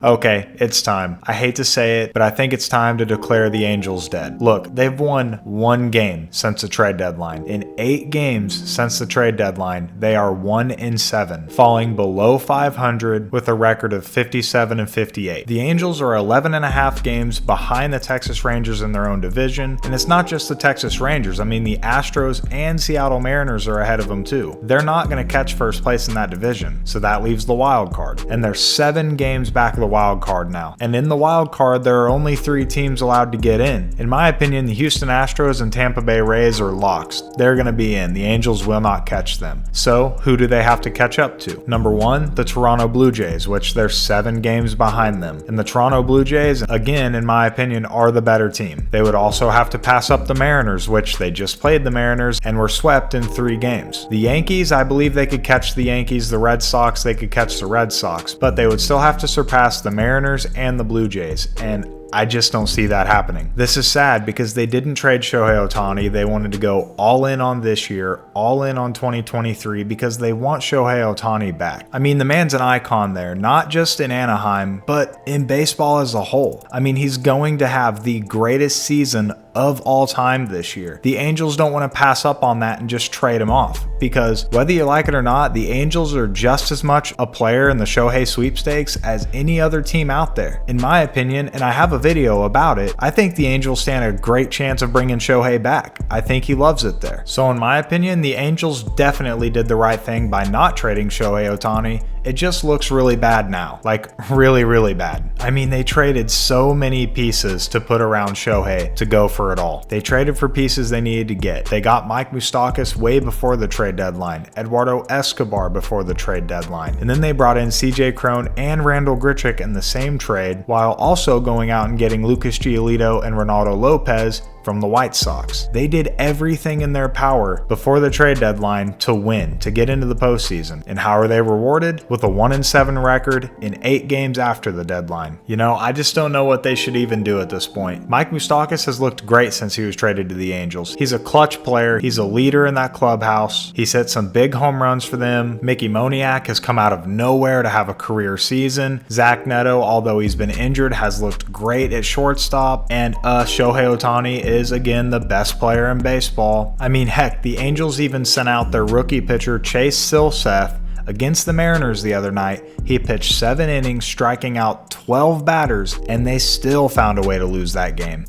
Okay, it's time. I hate to say it, but I think it's time to declare the Angels dead. Look, they've won 1 game since the trade deadline. In 8 games since the trade deadline, they are 1-7, falling below 500 with a record of 57-58. The Angels are 11.5 games behind the Texas Rangers in their own division, and it's not just the Texas Rangers. I mean, the Astros and Seattle Mariners are ahead of them too. They're not going to catch first place in that division, so that leaves the wild card. And they're 7 games back of the wild card now. And in the wild card, there are only 3 teams allowed to get in. In my opinion, the Houston Astros and Tampa Bay Rays are locks. They're going to be in. The Angels will not catch them. So who do they have to catch up to? Number 1, the Toronto Blue Jays, which they're 7 games behind them. And the Toronto Blue Jays, again, in my opinion, are the better team. They would also have to pass up the Mariners, which they just played the Mariners and were swept in 3 games. The Yankees, I believe they could catch the Yankees. The Red Sox, they could catch the Red Sox, but they would still have to surpass the Mariners and the Blue Jays, and I just don't see that happening. This is sad because they didn't trade Shohei Ohtani. They wanted to go all in on this year, all in on 2023 because they want Shohei Ohtani back. I mean, the man's an icon there, not just in Anaheim, but in baseball as a whole. I mean, he's going to have the greatest season of all time this year. The Angels don't want to pass up on that and just trade him off because whether you like it or not, the Angels are just as much a player in the Shohei sweepstakes as any other team out there. In my opinion, and I have a video about it, I think the Angels stand a great chance of bringing Shohei back. I think he loves it there. So in my opinion, the Angels definitely did the right thing by not trading Shohei Ohtani. It just looks really bad now. Like, really, really bad. I mean, they traded so many pieces to put around Shohei to go for it all. They traded for pieces they needed to get. They got Mike Moustakas way before the trade deadline, Eduardo Escobar before the trade deadline, and then they brought in CJ Cron and Randall Grichuk in the same trade, while also going out and getting Lucas Giolito and Ronaldo Lopez from the White Sox. They did everything in their power before the trade deadline to win, to get into the postseason. And how are they rewarded? With a 1-7 record in 8 games after the deadline. You know, I just don't know what they should even do at this point. Mike Moustakas has looked great since he was traded to the Angels. He's a clutch player. He's a leader in that clubhouse. He's hit some big home runs for them. Mickey Moniak has come out of nowhere to have a career season. Zach Neto, although he's been injured, has looked great at shortstop. And Shohei Ohtani is again the best player in baseball. I mean, heck, the Angels even sent out their rookie pitcher Chase Silseth against the Mariners the other night. He pitched 7 innings, striking out 12 batters, and they still found a way to lose that game.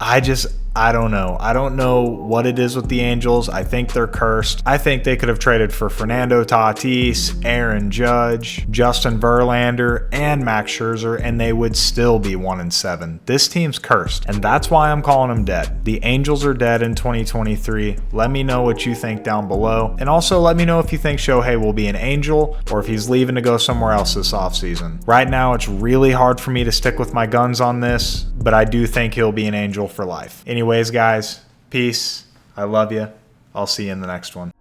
I don't know. I don't know what it is with the Angels. I think they're cursed. I think they could have traded for Fernando Tatis, Aaron Judge, Justin Verlander, and Max Scherzer, and they would still be 1-7. This team's cursed, and that's why I'm calling them dead. The Angels are dead in 2023. Let me know what you think down below, and also let me know if you think Shohei will be an Angel or if he's leaving to go somewhere else this offseason. Right now, it's really hard for me to stick with my guns on this, but I do think he'll be an Angel for life. Anyways, guys, peace. I love you. I'll see you in the next one.